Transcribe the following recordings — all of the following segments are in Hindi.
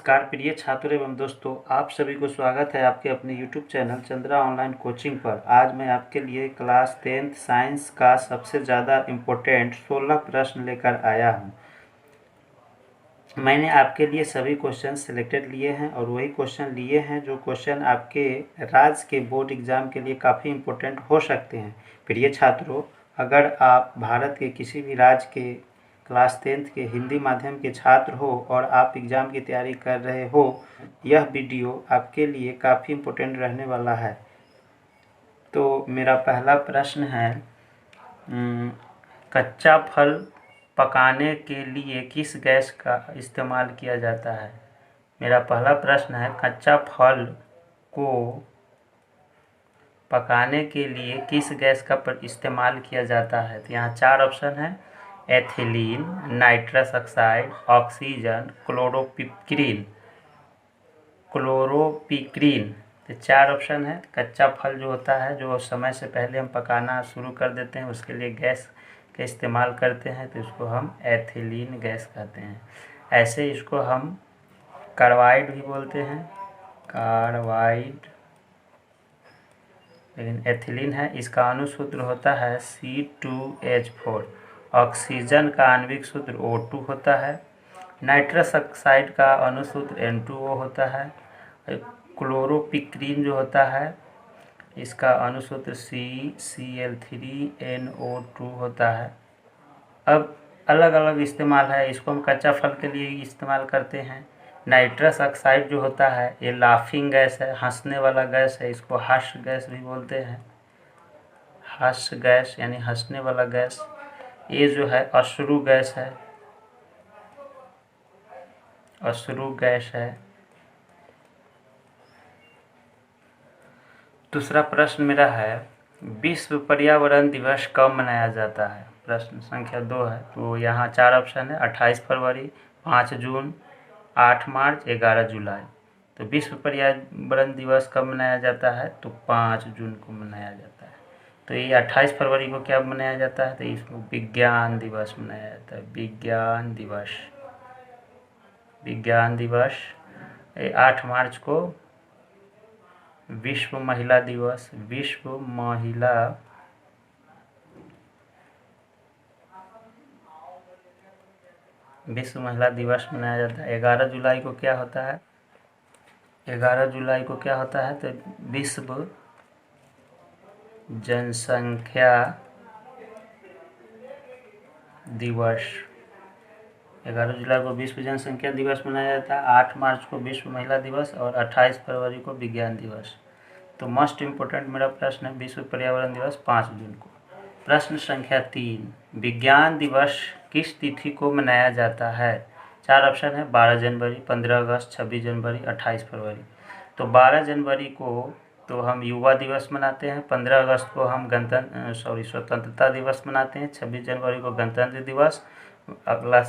नमस्कार प्रिय छात्रों एवं दोस्तों, आप सभी को स्वागत है आपके अपने YouTube channel Chandra online coaching पर। आज मैं आपके लिए क्लास 10th साइंस का सबसे ज़्यादा इम्पोर्टेंट 16 प्रश्न लेकर आया हूं। मैंने आपके लिए सभी क्वेश्चन सिलेक्टेड लिए हैं और वही क्वेश्चन लिए हैं जो क्वेश्चन आपके राज्य के बोर्ड एग्ज़ाम के लिए काफ़ी इम्पोर्टेंट हो सकते हैं। प्रिय छात्रों, अगर आप भारत के किसी भी राज्य के क्लास 10th के हिंदी माध्यम के छात्र हो और आप एग्ज़ाम की तैयारी कर रहे हो, यह वीडियो आपके लिए काफ़ी इम्पोर्टेंट रहने वाला है। तो मेरा पहला प्रश्न है, कच्चा फल पकाने के लिए किस गैस का इस्तेमाल किया जाता है। मेरा पहला प्रश्न है, कच्चा फल को पकाने के लिए किस गैस का इस्तेमाल किया जाता है। तो यहाँ 4 ऑप्शन है, ethylene, nitrous oxide, oxygen, chloropicrin. तो 4 ऑप्शन है। कच्चा फल जो होता है, जो समय से पहले हम पकाना शुरू कर देते हैं, उसके लिए गैस का इस्तेमाल करते हैं, तो इसको हम एथिलीन गैस कहते हैं। ऐसे इसको हम कार्बाइड भी बोलते हैं, कार्बाइड, लेकिन एथिलीन है। इसका अणुसूत्र होता है C2H4। ऑक्सीजन का आणविक सूत्र O2 होता है। नाइट्रस ऑक्साइड का अणुसूत्र N2O होता है। क्लोरोपिक्रीन जो होता है, इसका अणुसूत्र CCl3NO2 होता है। अब अलग अलग इस्तेमाल है, इसको हम कच्चा फल के लिए इस्तेमाल करते हैं। नाइट्रस ऑक्साइड जो होता है, ये लाफिंग गैस है, हंसने वाला गैस है, इसको हास्य गैस भी बोलते हैं। हास्य गैस यानी हंसने वाला गैस। ये जो है अश्रु गैस है, अश्रु गैस है। दूसरा प्रश्न मेरा है, विश्व पर्यावरण दिवस कब मनाया जाता है। प्रश्न संख्या 2 है। तो यहाँ 4 ऑप्शन है, 28 फरवरी, 5 जून, 8 मार्च, 11 जुलाई। तो विश्व पर्यावरण दिवस कब मनाया जाता है, तो 5 जून को मनाया जाता है। तो ये 28 फरवरी को क्या मनाया जाता है, तो इसको विज्ञान दिवस मनाया जाता है। विज्ञान दिवस। विज्ञान दिवस। 8 मार्च को विश्व महिला दिवस, विश्व महिला दिवस मनाया जाता है। 11 जुलाई को क्या होता है, 11 जुलाई को क्या होता है, तो विश्व जनसंख्या दिवस। 11 जुलाई को विश्व जनसंख्या दिवस मनाया जाता है। 8 मार्च को विश्व महिला दिवस और 28 फरवरी को विज्ञान दिवस। तो मोस्ट इम्पोर्टेंट मेरा प्रश्न है, विश्व पर्यावरण दिवस 5 जून को। प्रश्न संख्या 3, विज्ञान दिवस किस तिथि को मनाया जाता है। 4 ऑप्शन है, 12 जनवरी, 15 अगस्त, 26 जनवरी, 28 फरवरी। तो 12 जनवरी को तो हम युवा दिवस मनाते हैं, 15 अगस्त को हम स्वतंत्रता दिवस मनाते हैं, 26 जनवरी को गणतंत्र दिवस। अगला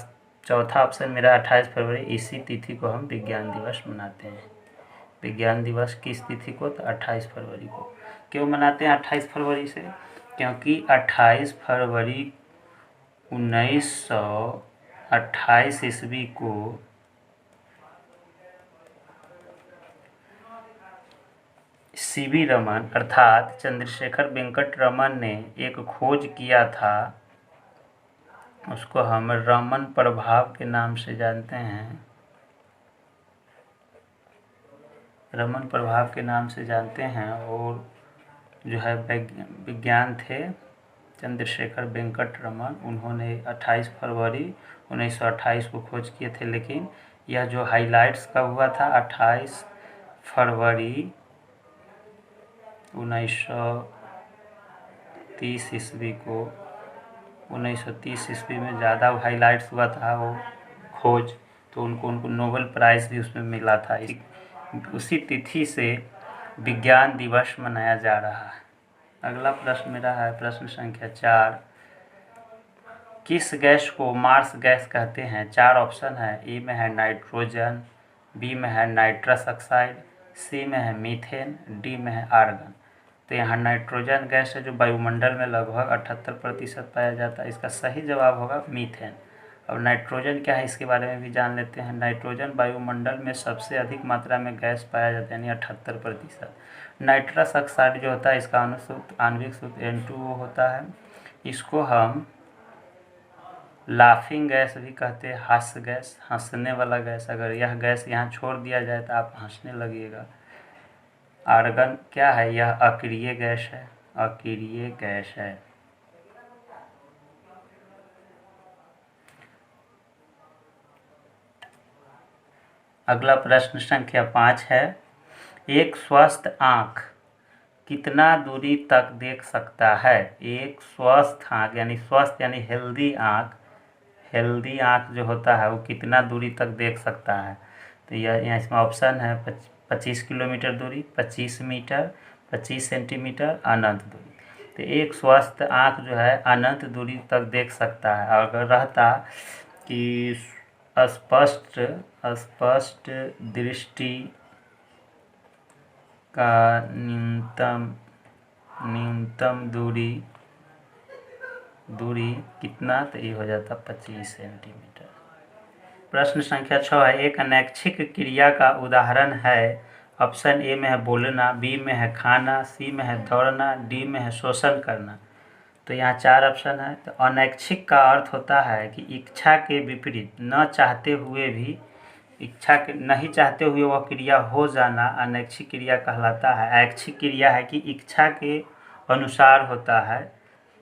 चौथा ऑप्शन मेरा 28 फरवरी, इसी तिथि को हम विज्ञान दिवस मनाते हैं। विज्ञान दिवस किस तिथि को, तो 28 फरवरी को। क्यों मनाते हैं 28 फरवरी से, क्योंकि 28 फरवरी 1928 ईस्वी को CV रमन अर्थात चंद्रशेखर वेंकट रमन ने एक खोज किया था, उसको हम रमन प्रभाव के नाम से जानते हैं। रमन प्रभाव के नाम से जानते हैं। और जो है विज्ञान थे चंद्रशेखर वेंकट रमन, उन्होंने 28 फरवरी 1928 को खोज किए थे। लेकिन यह जो हाइलाइट्स कब हुआ था, 28 फरवरी 1930 ईस्वी को। 1930 ईस्वी में ज़्यादा हाइलाइट्स हुआ था वो खोज, तो उनको नोबेल प्राइज़ भी उसमें मिला था। उसी तिथि से विज्ञान दिवस मनाया जा रहा है। अगला प्रश्न मेरा है, प्रश्न संख्या 4, किस गैस को मार्स गैस कहते हैं। 4 ऑप्शन है, ए में है नाइट्रोजन, बी में है नाइट्रस ऑक्साइड, सी में है मीथेन, डी में है आर्गन। तो यहाँ नाइट्रोजन गैस है जो वायुमंडल में लगभग 78% पाया जाता है। इसका सही जवाब होगा मीथेन। अब नाइट्रोजन क्या है इसके बारे में भी जान लेते हैं। नाइट्रोजन वायुमंडल में सबसे अधिक मात्रा में गैस पाया जाता है, यानी 78%। नाइट्रस ऑक्साइड जो होता है इसका आणविक सूत्र N2O होता है। इसको हम लाफिंग गैस भी कहते हैं, हास्य गैस, हंसने वाला गैस। अगर यह गैस यहाँ छोड़ दिया जाए तो आप हंसने लगिएगा। आर्गन क्या है, यह अक्रिय गैस है, अक्रिय गैस है। अगला प्रश्न संख्या 5 है, एक स्वस्थ आँख कितना दूरी तक देख सकता है। एक स्वस्थ आँख यानी स्वस्थ यानी हेल्दी आँख, हेल्दी आँख जो होता है वो कितना दूरी तक देख सकता है। तो यह इसमें ऑप्शन है 25 किलोमीटर दूरी, 25 मीटर, 25 सेंटीमीटर, अनंत दूरी। तो एक स्वस्थ आँख जो है अनंत दूरी तक देख सकता है। अगर रहता कि स्पष्ट दृष्टि का न्यूनतम दूरी कितना, तो ये हो जाता 25 सेंटीमीटर। प्रश्न संख्या 6 है, एक अनैच्छिक क्रिया का उदाहरण है। ऑप्शन ए में है बोलना, बी में है खाना, सी में है दौड़ना, डी में है शोषण करना। तो यहाँ 4 ऑप्शन है। तो अनैच्छिक का अर्थ होता है कि इच्छा के विपरीत, न चाहते हुए भी, इच्छा के नहीं चाहते हुए वह क्रिया हो जाना अनैच्छिक क्रिया कहलाता है। ऐच्छिक क्रिया है कि इच्छा के अनुसार होता है,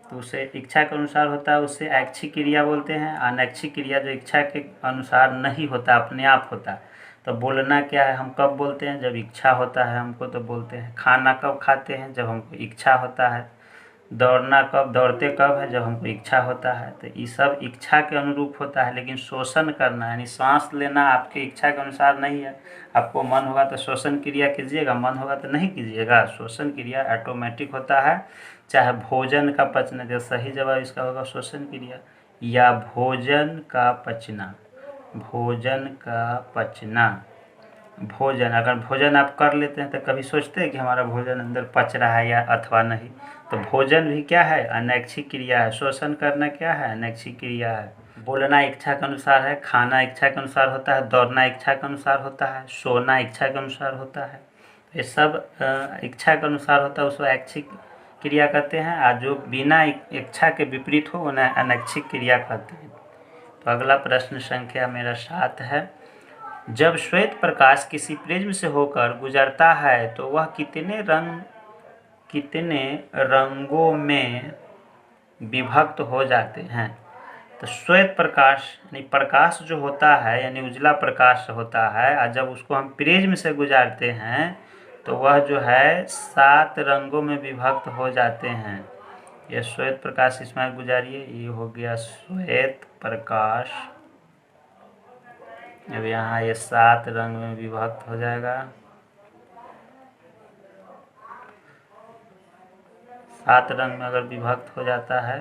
तो उसे इच्छा के अनुसार होता है, उससे ऐच्छिक क्रिया बोलते हैं। अनैच्छिक क्रिया जो इच्छा के अनुसार नहीं होता, अपने आप होता। तो बोलना क्या है, हम कब बोलते हैं, जब इच्छा होता है हमको तो बोलते हैं। खाना कब खाते हैं, जब हमको इच्छा होता है। दौड़ना कब, दौड़ते कब है, जब हमको इच्छा होता है। तो ये सब इच्छा के अनुरूप होता है। लेकिन शोषण करना यानी सांस लेना आपके इच्छा के अनुसार नहीं है। आपको मन होगा तो शोषण क्रिया कीजिएगा, मन होगा तो नहीं कीजिएगा। शोषण क्रिया ऑटोमेटिक होता है। चाहे भोजन का पचना, जो सही जवाब इसका होगा शोषण क्रिया, या भोजन का पचना, भोजन का पचना। भोजन, अगर भोजन आप कर लेते हैं तो कभी सोचते हैं कि हमारा भोजन अंदर पच रहा है या अथवा नहीं। तो भोजन भी क्या है, अनैच्छिक क्रिया है। शोषण करना क्या है, अनैच्छिक क्रिया है। बोलना इच्छा के अनुसार है, खाना इच्छा के अनुसार होता है, दौड़ना इच्छा के अनुसार होता है, सोना इच्छा के अनुसार होता है। ये सब इच्छा के अनुसार होता है, उसको ऐच्छिक क्रिया कहते हैं। और जो बिना इच्छा के विपरीत हो उन्हें अनैच्छिक क्रिया कहते हैं। तो अगला प्रश्न संख्या मेरा 7 है, जब श्वेत प्रकाश किसी प्रिज्म से होकर गुजरता है तो वह कितने रंगों में विभक्त हो जाते हैं। तो श्वेत प्रकाश यानी प्रकाश जो होता है यानी उजला प्रकाश होता है, और जब उसको हम प्रिज्म से गुजारते हैं तो वह जो है 7 रंगों में विभक्त हो जाते हैं। यह श्वेत प्रकाश इसमें गुजारिए, ये हो गया श्वेत प्रकाश। अब यहाँ ये 7 रंग में विभक्त हो जाएगा। 7 रंग में अगर विभक्त हो जाता है,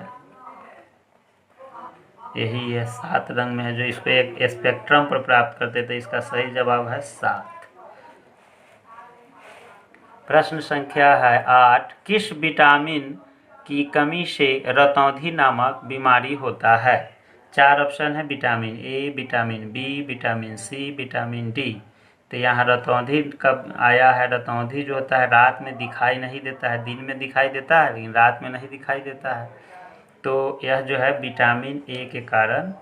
यही है 7 रंग में है जो इसको एक स्पेक्ट्रम पर प्राप्त करते, तो इसका सही जवाब है 7। प्रश्न संख्या है 8, किस विटामिन की कमी से रतौंधी नामक बीमारी होता है। 4 ऑप्शन है, vitamin A, vitamin B, vitamin C, vitamin D. तो यहाँ रतौंधी कब आया है, रतौंधी जो होता है रात में दिखाई नहीं देता है, दिन में दिखाई देता है लेकिन रात में नहीं दिखाई देता है। तो यह जो है विटामिन ए के कारण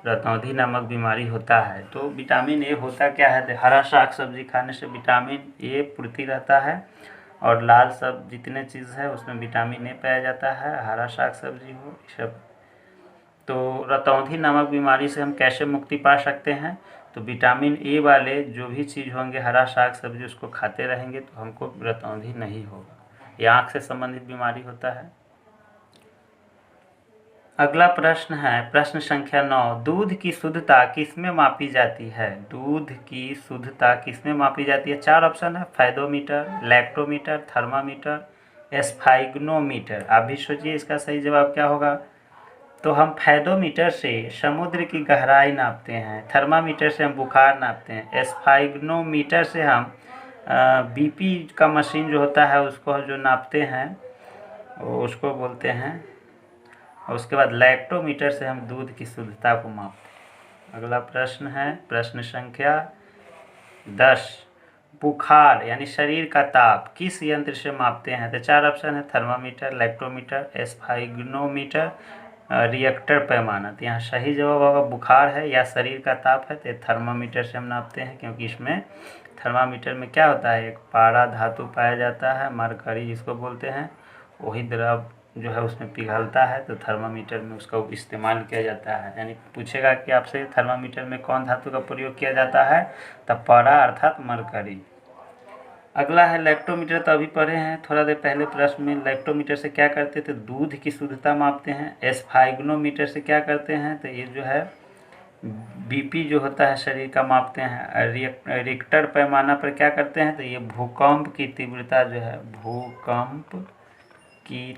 रतौंधी नामक बीमारी होता है। तो विटामिन ए होता क्या है, हरा साग सब्जी खाने से विटामिन ए पूर्ति रहता है, और लाल सब जितने चीज़ है उसमें विटामिन ए पाया जाता है, हरा साग सब्जी हो सब। तो रतौंधी नामक बीमारी से हम कैसे मुक्ति पा सकते हैं, तो विटामिन ए वाले जो भी चीज़ होंगे, हरा साग सब्जी, उसको खाते रहेंगे तो हमको रतौंधी नहीं होगा। ये आँख से संबंधित बीमारी होता है। अगला प्रश्न है प्रश्न संख्या 9, दूध की शुद्धता किसमें मापी जाती है। दूध की शुद्धता किसमें मापी जाती है। 4 ऑप्शन है, फैदोमीटर, लैक्टोमीटर, थर्मामीटर, एस्फाइग्नोमीटर। आप भी सोचिए इसका सही जवाब क्या होगा। तो हम फैदोमीटर से समुद्र की गहराई नापते हैं, थर्मामीटर से हम बुखार नापते हैं, एस्फाइग्नोमीटर से हम बीपी का मशीन जो होता है उसको जो नापते हैं उसको बोलते हैं, और उसके बाद लैक्टोमीटर से हम दूध की शुद्धता को मापते हैं। अगला प्रश्न है प्रश्न संख्या 10। बुखार यानी शरीर का ताप किस यंत्र से मापते हैं? तो 4 ऑप्शन है, थर्मामीटर, लैक्टोमीटर, एस्फाइग्नोमीटर, रिएक्टर पैमाना। तो यहाँ सही जवाब होगा बुखार है या शरीर का ताप है तो थर्मामीटर से हम नापते हैं, क्योंकि इसमें थर्मामीटर में क्या होता है, एक पारा धातु पाया जाता है, मरकरी जिसको बोलते हैं, वही द्रव जो है उसमें पिघलता है, तो थर्मामीटर में उसका इस्तेमाल किया जाता है। यानी पूछेगा कि आपसे थर्मामीटर में कौन धातु का प्रयोग किया जाता है, तब पारा अर्थात मरकरी। अगला है लैक्टोमीटर, तो अभी पढ़े हैं थोड़ा देर पहले प्रश्न में। लैक्टोमीटर से क्या करते थे, दूध की शुद्धता मापते हैं। एस्फाइग्नोमीटर से क्या करते हैं, तो ये जो है बीपी जो होता है शरीर का मापते हैं। रिक्टर पैमाना पर क्या करते हैं, तो ये भूकंप की तीव्रता जो है, भूकंप की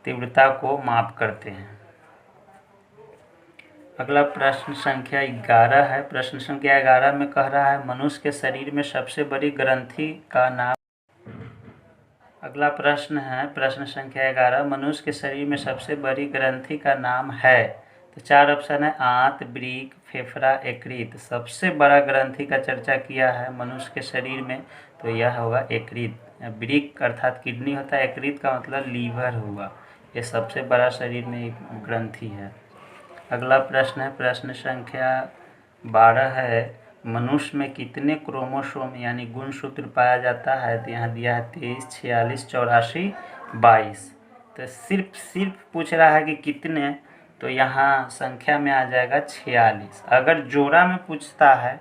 तीव्रता को माप करते हैं। अगला प्रश्न संख्या 11 है। प्रश्न संख्या 11 में कह रहा है मनुष्य के शरीर में सबसे बड़ी ग्रंथि का नाम। अगला प्रश्न है प्रश्न संख्या 11, मनुष्य के शरीर में सबसे बड़ी ग्रंथि का नाम है। तो 4 ऑप्शन है, आंत, वृक्क, फेफड़ा, यकृत। सबसे बड़ा ग्रंथि का चर्चा किया है मनुष्य के शरीर में, तो यह होगा यकृत। वृक्क अर्थात किडनी होता है, यकृत का मतलब लीवर हुआ। ये सबसे बड़ा शरीर में एक ग्रंथि है। अगला प्रश्न है प्रश्न संख्या 12 है, मनुष्य में कितने क्रोमोसोम यानी गुणसूत्र पाया जाता है? तो यहाँ दिया है 23, 46, 84, 22। तो सिर्फ पूछ रहा है कि कितने, तो यहाँ संख्या में आ जाएगा 46। अगर जोड़ा में पूछता है,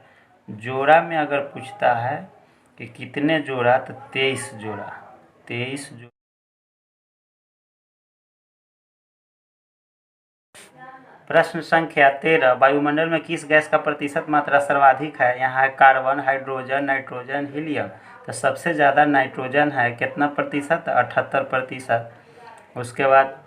जोड़ा में अगर पूछता है कि कितने जोड़ा, तो 23 जोड़ा। प्रश्न संख्या 13, वायुमंडल में किस गैस का प्रतिशत मात्रा सर्वाधिक है? यहाँ है कार्बन, हाइड्रोजन, नाइट्रोजन, हीलियम। तो सबसे ज़्यादा नाइट्रोजन है, कितना प्रतिशत? 78%। उसके बाद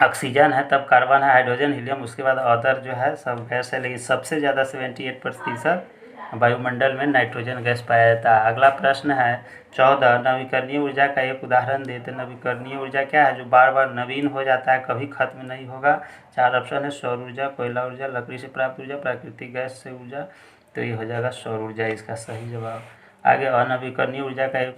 ऑक्सीजन है, तब कार्बन है, हाइड्रोजन, हीलियम, उसके बाद अदर जो है सब गैस है, लेकिन सबसे ज़्यादा 78% वायुमंडल में नाइट्रोजन गैस पाया जाता है। अगला प्रश्न है 14, नवीकरणीय ऊर्जा का एक उदाहरण देते। नवीकरणीय ऊर्जा क्या है, जो बार बार नवीन हो जाता है, कभी खत्म नहीं होगा। 4 ऑप्शन है, सौर ऊर्जा, कोयला ऊर्जा, लकड़ी से प्राप्त ऊर्जा, प्राकृतिक गैस से ऊर्जा। तो ये हो जाएगा सौर ऊर्जा इसका सही जवाब। आगे अनवीकरणीय ऊर्जा का एक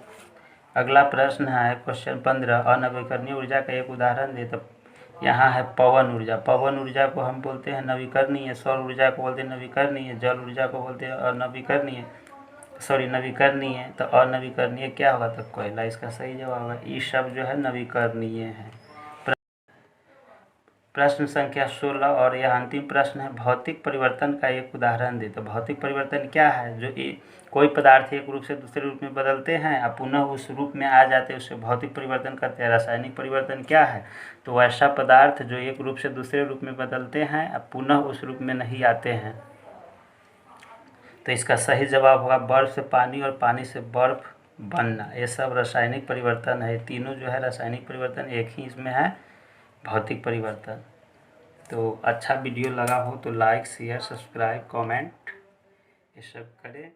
अगला प्रश्न है क्वेश्चन 15, अनवीकरणीय ऊर्जा का एक उदाहरण दे। तो यहाँ है पवन ऊर्जा। पवन ऊर्जा को हम बोलते हैं नवीकरणीय। सौर ऊर्जा को बोलते हैं नवीकरणीय। जल ऊर्जा को बोलते हैं नवीकरणीय। तो अनवीकरणीय क्या होगा, तो कोयला इसका सही जवाब है। ये सब जो है नवीकरणीय है। प्रश्न संख्या 16 और यह अंतिम प्रश्न है, भौतिक परिवर्तन का एक उदाहरण दे। तो भौतिक परिवर्तन क्या है, जो कोई पदार्थ एक रूप से दूसरे रूप में बदलते हैं और पुनः उस रूप में आ जाते हैं, उसे भौतिक परिवर्तन कहते हैं। रासायनिक परिवर्तन क्या है, तो ऐसा पदार्थ जो एक रूप से दूसरे रूप में बदलते हैं और पुनः उस रूप में नहीं आते हैं। तो इसका सही जवाब होगा बर्फ से पानी और पानी से बर्फ बनना। ये सब रासायनिक परिवर्तन है। तीनों जो है रासायनिक परिवर्तन, एक ही इसमें है भौतिक परिवर्तन। तो अच्छा वीडियो लगा हो तो लाइक, शेयर, सब्सक्राइब, कमेंट ये सब करें।